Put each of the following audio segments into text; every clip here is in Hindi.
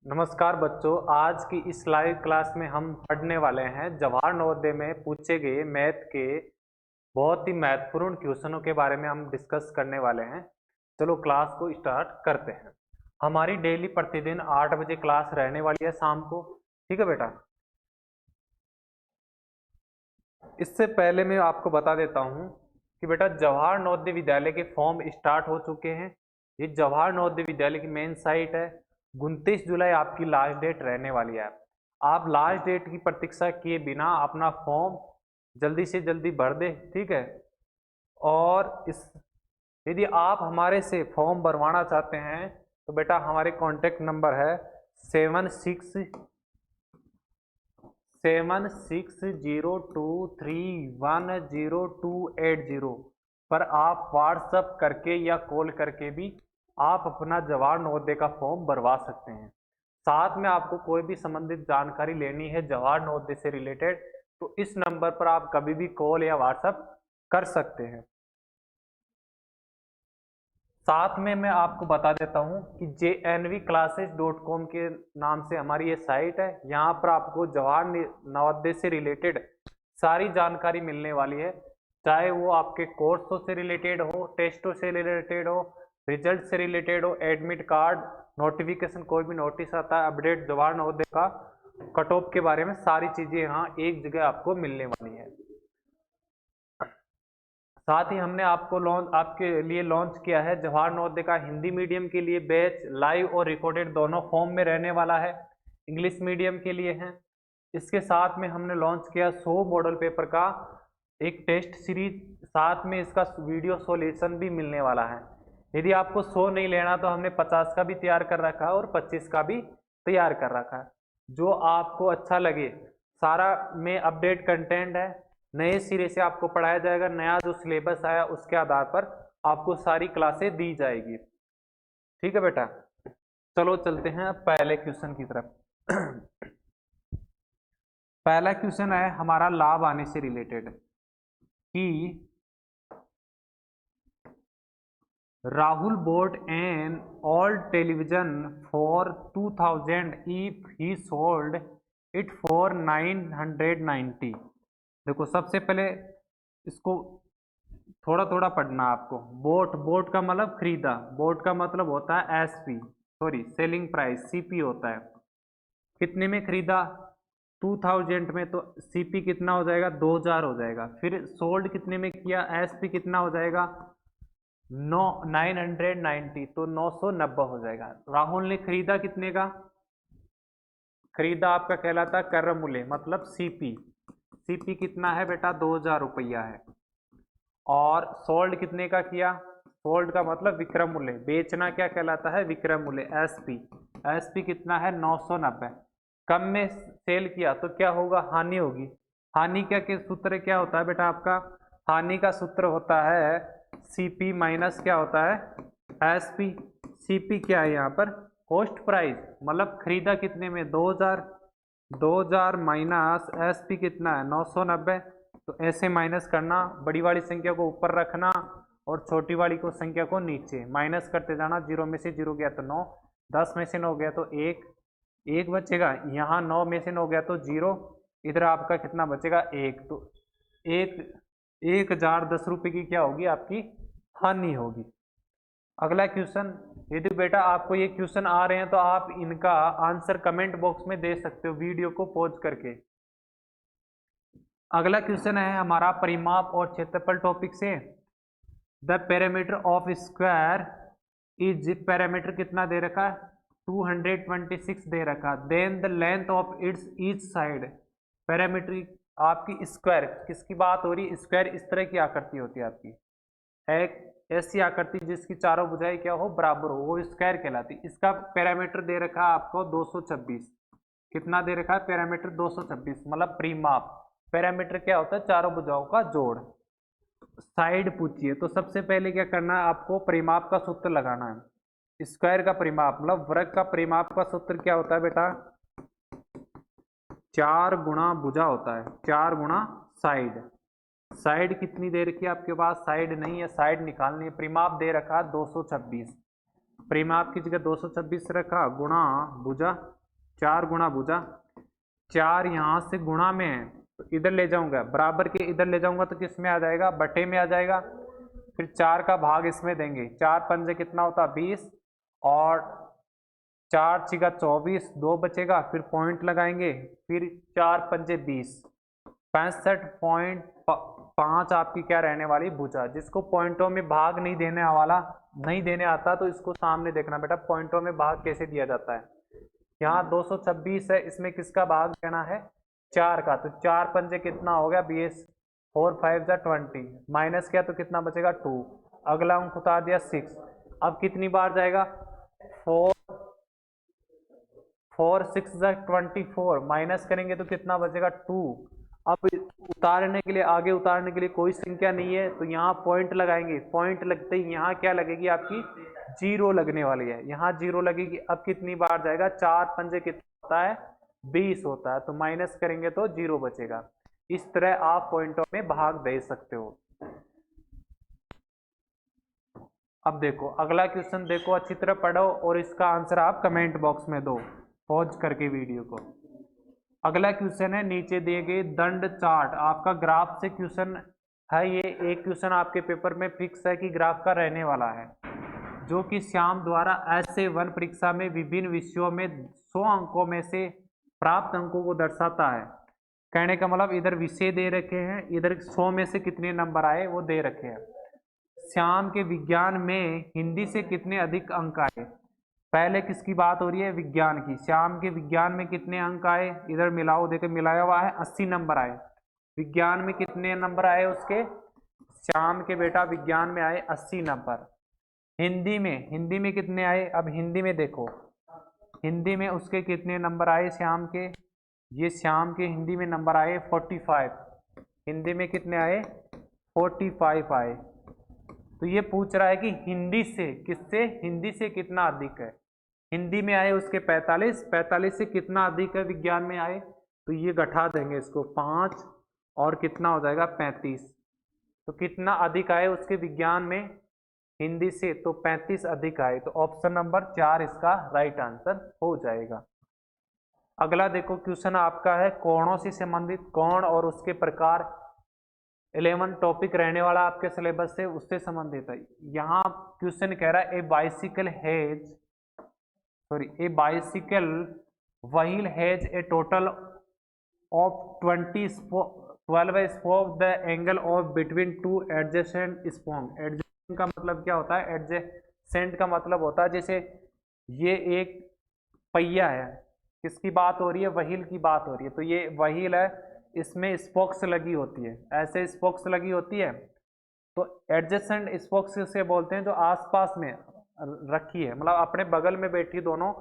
नमस्कार बच्चों, आज की इस लाइव क्लास में हम पढ़ने वाले हैं जवाहर नवोदय में पूछे गए मैथ के बहुत ही महत्वपूर्ण क्वेश्चनों के बारे में हम डिस्कस करने वाले हैं। चलो क्लास को स्टार्ट करते हैं। हमारी डेली प्रतिदिन 8 बजे क्लास रहने वाली है शाम को। ठीक है बेटा। इससे पहले मैं आपको बता देता हूँ कि बेटा जवाहर नवोदय विद्यालय के फॉर्म स्टार्ट हो चुके हैं। ये जवाहर नवोदय विद्यालय की मेन साइट है। 29 जुलाई आपकी लास्ट डेट रहने वाली है। आप लास्ट डेट की प्रतीक्षा किए बिना अपना फॉर्म जल्दी से जल्दी भर दे, ठीक है। और इस यदि आप हमारे से फॉर्म भरवाना चाहते हैं तो बेटा हमारे कॉन्टेक्ट नंबर है 7602310280 पर आप व्हाट्सएप करके या कॉल करके भी आप अपना जवाहर नवोदय का फॉर्म भरवा सकते हैं। साथ में आपको कोई भी संबंधित जानकारी लेनी है जवाहर नवोदय से रिलेटेड तो इस नंबर पर आप कभी भी कॉल या व्हाट्सएप कर सकते हैं। साथ में मैं आपको बता देता हूं कि jnvclasses.com के नाम से हमारी ये साइट है। यहाँ पर आपको जवाहर नवोदय से रिलेटेड सारी जानकारी मिलने वाली है, चाहे वो आपके कोर्सों से रिलेटेड हो, टेस्टों से रिलेटेड हो, रिजल्ट से रिलेटेड हो, एडमिट कार्ड, नोटिफिकेशन, कोई भी नोटिस आता है, अपडेट जवाहर नवोदय का कट ऑफ के बारे में सारी चीजें यहाँ एक जगह आपको मिलने वाली है। साथ ही हमने आपके लिए लॉन्च किया है जवाहर नवोदय का हिंदी मीडियम के लिए बैच, लाइव और रिकॉर्डेड दोनों फॉर्म में रहने वाला है। इंग्लिश मीडियम के लिए है। इसके साथ में हमने लॉन्च किया 100 मॉडल पेपर का एक टेस्ट सीरीज, साथ में इसका वीडियो सॉल्यूशन भी मिलने वाला है। यदि आपको 100 नहीं लेना तो हमने 50 का भी तैयार कर रखा है और 25 का भी तैयार कर रखा है, जो आपको अच्छा लगे। सारा में अपडेट कंटेंट है, नए सिरे से आपको पढ़ाया जाएगा। नया जो सिलेबस आया उसके आधार पर आपको सारी क्लासें दी जाएगी। ठीक है बेटा। चलो चलते हैं पहले क्वेश्चन की तरफ। पहला क्वेश्चन है हमारा लाभ आने से रिलेटेड कि Rahul bought an old television for 2000 if he sold it for 990। देखो सबसे पहले इसको थोड़ा थोड़ा पढ़ना आपको। बोट का मतलब खरीदा, बोट का मतलब होता है SP, sorry selling price, CP होता है। कितने में खरीदा? 2000 में, तो सीपी कितना हो जाएगा? 2000 हो जाएगा। फिर सोल्ड कितने में किया? एसपी कितना हो जाएगा? 990, तो 990 हो जाएगा। राहुल ने खरीदा कितने का? खरीदा आपका कहलाता है क्रय मूल्य, मतलब सीपी। सीपी कितना है बेटा? 2000 रुपया है। और सोल्ड कितने का किया? सोल्ड का मतलब विक्रय मूल्य, बेचना क्या कहलाता है? विक्रय मूल्य, एसपी। एसपी कितना है? 990। कम में सेल किया तो क्या होगा? हानि होगी। हानि क्या के सूत्र क्या होता है बेटा आपका? हानि का सूत्र होता है सीपी माइनस क्या होता है? एसपी। सीपी क्या है यहाँ पर? कॉस्ट प्राइस, मतलब खरीदा कितने में? 2000। 2000 माइनस एसपी कितना है? 990। तो ऐसे माइनस करना, बड़ी वाली संख्या को ऊपर रखना और छोटी वाली को संख्या को नीचे माइनस करते जाना। 0 में से 0 गया तो 9, 10 में से 9 गया तो 1 बचेगा। यहाँ 9 में से 9 गया तो 0, इधर आपका कितना बचेगा? 1। तो 1010 रुपये की क्या होगी? आपकी हानि होगी। अगला क्वेश्चन, यदि बेटा आपको ये क्वेश्चन आ रहे हैं तो आप इनका आंसर कमेंट बॉक्स में दे सकते हो वीडियो को पॉज करके। अगला क्वेश्चन है हमारा परिमाप और क्षेत्रफल टॉपिक से। The perimeter of square is, perimeter कितना दे रखा है? 226 दे रखा। Then the length of its each side, perimeter आपकी स्क्वायर, किसकी बात हो रही है? स्क्वायर इस तरह की आकृति होती है आपकी, एक ऐसी आकृति जिसकी चारों भुजाएं क्या हो? बराबर हो, वो स्क्वायर कहलाती। इसका पैरामीटर दे रखा है आपको 226। कितना दे रखा है? पैरामीटर 226, मतलब परिमाप। पैरामीटर क्या होता है? चारों भुजाओं का जोड़। साइड पूछिए तो सबसे पहले क्या करना है आपको? परिमाप का सूत्र लगाना है। स्क्वायर का परिमाप मतलब वर्ग का परिमाप का सूत्र क्या होता है बेटा? 4 गुणा भुजा होता है, 4 गुणा साइड। साइड कितनी दे रखी है आपके पास? साइड नहीं है, साइड निकालनी है। परिमाप दे रखा है 226। परिमाप की जगह 226 रखा, गुणा भुजा, 4 गुणा भुजा, 4 यहाँ से गुणा में है तो इधर ले जाऊंगा, बराबर के इधर ले जाऊंगा तो किस में आ जाएगा, बटे में आ जाएगा। फिर 4 का भाग इसमें देंगे, 4 पंजे कितना होता 20 और 4 छिगा 24, 2 बचेगा, फिर पॉइंट लगाएंगे, फिर 4 पंजे 20, 65.5 आपकी क्या रहने वाली भुजा। जिसको पॉइंटों में भाग नहीं देने आता तो इसको सामने देखना बेटा, पॉइंटों में भाग कैसे दिया जाता है। यहाँ 226 है, इसमें किसका भाग देना है, 4 का, तो 4 पंजे कितना हो गया 20, 4 5 जा 20, माइनस किया तो कितना बचेगा 2, अगला अंक उतार दिया 6। अब कितनी बार जाएगा, 4 6 जा 24, माइनस करेंगे तो कितना बचेगा 2। अब उतारने के लिए, आगे उतारने के लिए कोई संख्या नहीं है तो यहाँ पॉइंट लगाएंगे, पॉइंट लगते ही यहाँ क्या लगेगी आपकी, 0 लगने वाली है, यहाँ 0 लगेगी। अब कितनी बार जाएगा, 4 पंजे कितना होता है 20 होता है, तो माइनस करेंगे तो 0 बचेगा। इस तरह आप पॉइंटों में भाग दे सकते हो। अब देखो अगला क्वेश्चन, देखो अच्छी तरह पढ़ो और इसका आंसर आप कमेंट बॉक्स में दो पॉज करके वीडियो को। अगला क्वेश्चन है, नीचे दिए गए दंड चार्ट, आपका ग्राफ से क्वेश्चन है, ये एक क्वेश्चन आपके पेपर में फिक्स है कि ग्राफ का रहने वाला है, जो कि श्याम द्वारा SA1 परीक्षा में विभिन्न विषयों में 100 अंकों में से प्राप्त अंकों को दर्शाता है। कहने का मतलब इधर विषय दे रखे हैं, इधर 100 में से कितने नंबर आए वो दे रखे हैं। श्याम के विज्ञान में हिंदी से कितने अधिक अंक आए, पहले किसकी बात हो रही है, विज्ञान की। श्याम के विज्ञान में कितने अंक आए, इधर मिलाओ, देखो मिलाया हुआ है, 80 नंबर आए। विज्ञान में कितने नंबर आए उसके, श्याम के बेटा विज्ञान में आए 80 नंबर। हिंदी में कितने आए, अब हिंदी में देखो, हिंदी में उसके कितने नंबर आए श्याम के, ये श्याम के हिंदी में नंबर आए 45, हिंदी में कितने आए 45 आए। तो ये पूछ रहा है कि हिंदी से किससे, हिंदी से कितना अधिक है, हिंदी में आए उसके 45, 45 से कितना अधिक है विज्ञान में आए, तो ये घटा देंगे इसको 5 और कितना हो जाएगा 35, तो कितना अधिक आए उसके विज्ञान में हिंदी से, तो 35 अधिक आए, तो ऑप्शन नंबर 4 इसका राइट आंसर हो जाएगा। अगला देखो क्वेश्चन आपका है कोणों से संबंधित, कोण और उसके प्रकार 11 टॉपिक रहने वाला आपके सिलेबस से, उससे संबंधित है। यहाँ क्वेश्चन कह रहा है a bicycle wheel has a total of 12 spoke, the angle of between two adjacent spoke. Adjacent का मतलब क्या होता है, एडजेसेंट का मतलब होता है जैसे ये एक पहिया है, किसकी बात हो रही है, व्हील की बात हो रही है, तो ये व्हील है, इसमें स्पोक्स लगी होती है, ऐसे स्पोक्स लगी होती है, तो एडजेसेंट स्पोक्स से बोलते हैं जो आसपास में रखी है, मतलब अपने बगल में बैठी दोनों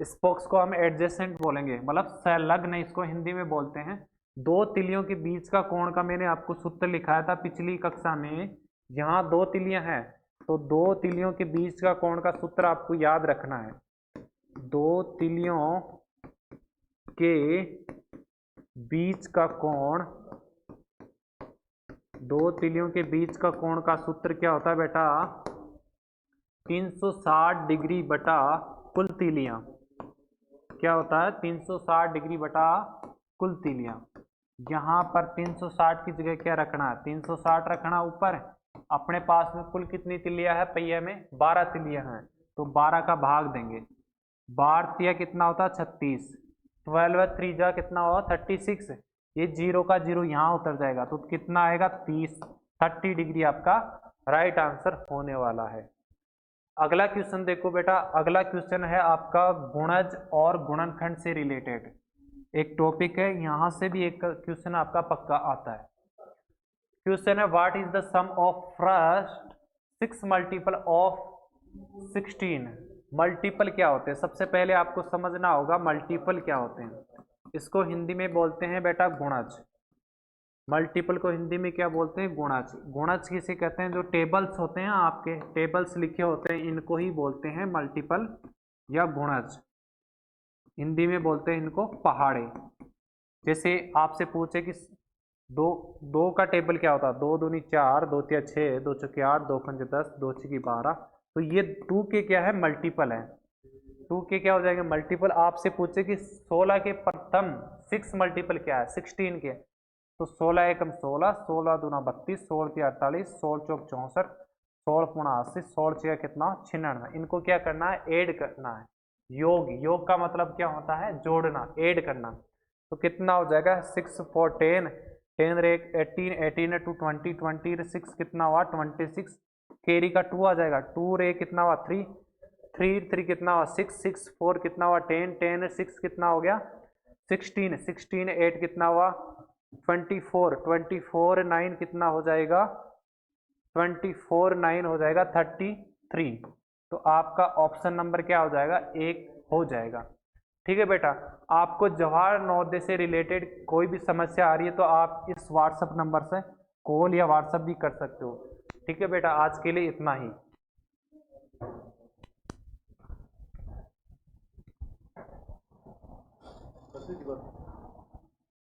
स्पोक्स को हम एडजेसेंट बोलेंगे, मतलब संलग्न इसको हिंदी में बोलते हैं। दो तिलियों के बीच का कोण का मैंने आपको सूत्र लिखाया था पिछली कक्षा में, यहाँ 2 तिलियां हैं तो 2 तिलियों के बीच का कोण का सूत्र आपको याद रखना है। 2 तिलियों के बीच का कोण, 2 तिलियों के बीच का कोण का सूत्र क्या होता है बेटा, 360 डिग्री बटा कुल तिलियां। क्या होता है 360 डिग्री बटा कुल तिलियां। यहाँ पर 360 की जगह क्या रखना है, 360 रखना ऊपर, अपने पास में कुल कितनी तिलियां है पहिए में, 12 तिलियां हैं, तो 12 का भाग देंगे, 12 कितना होता है 36, 12 3 जा कितना होगा 36, ये 0 का 0 यहाँ उतर जाएगा तो कितना आएगा 30 डिग्री आपका राइट आंसर होने वाला है। अगला क्वेश्चन देखो बेटा, अगला क्वेश्चन है आपका गुणज और गुणनखंड से रिलेटेड एक टॉपिक है, यहां से भी एक क्वेश्चन आपका पक्का आता है। क्वेश्चन है what is the sum of first 6 multiple of 16। Multiple क्या होते हैं, सबसे पहले आपको समझना होगा मल्टीपल क्या होते हैं। इसको हिंदी में बोलते हैं बेटा गुणज, मल्टीपल को हिंदी में क्या बोलते हैं, गुणज। गुणज किसे कहते हैं, जो टेबल्स होते हैं आपके टेबल्स लिखे होते हैं इनको ही बोलते हैं मल्टीपल या गुणज, हिंदी में बोलते हैं इनको पहाड़े। जैसे आपसे पूछे कि दो का टेबल क्या होता है, 2 दूनी 4, 2 तिया 6, 2 चौके 8, 2 पंजे 10, 2 छक्के 12, तो ये 2 के क्या है, मल्टीपल है। 2 के क्या हो जाएंगे, मल्टीपल। आपसे पूछे कि 16 के प्रथम 6 मल्टीपल क्या है, 16 के, तो 16 एकम 16, 16 दूना 32, 16 तिया 48, 16 चौक 64, 16 पूर्णा 80, 16 छः कितना 96। इनको क्या करना है, ऐड करना है। योग, योग का मतलब क्या होता है, जोड़ना, ऐड करना। तो कितना हो जाएगा, 6 4 10, 10 रे 18, 18 टू 20, 20 रे 6 कितना हुआ 26, कैरी का 2 आ जाएगा, 2 रे कितना हुआ 3, 3 3 कितना हुआ 6, 6 4 कितना हुआ 10, 10 6 कितना हो गया 16, 16 8 कितना हुआ 24, 24 9 कितना हो जाएगा 24 9 हो जाएगा 33। तो आपका ऑप्शन नंबर क्या हो जाएगा, एक हो जाएगा। ठीक है बेटा, आपको जवाहर नवोदय से रिलेटेड कोई भी समस्या आ रही है तो आप इस व्हाट्सएप नंबर से कॉल या व्हाट्सएप भी कर सकते हो। ठीक है बेटा, आज के लिए इतना ही।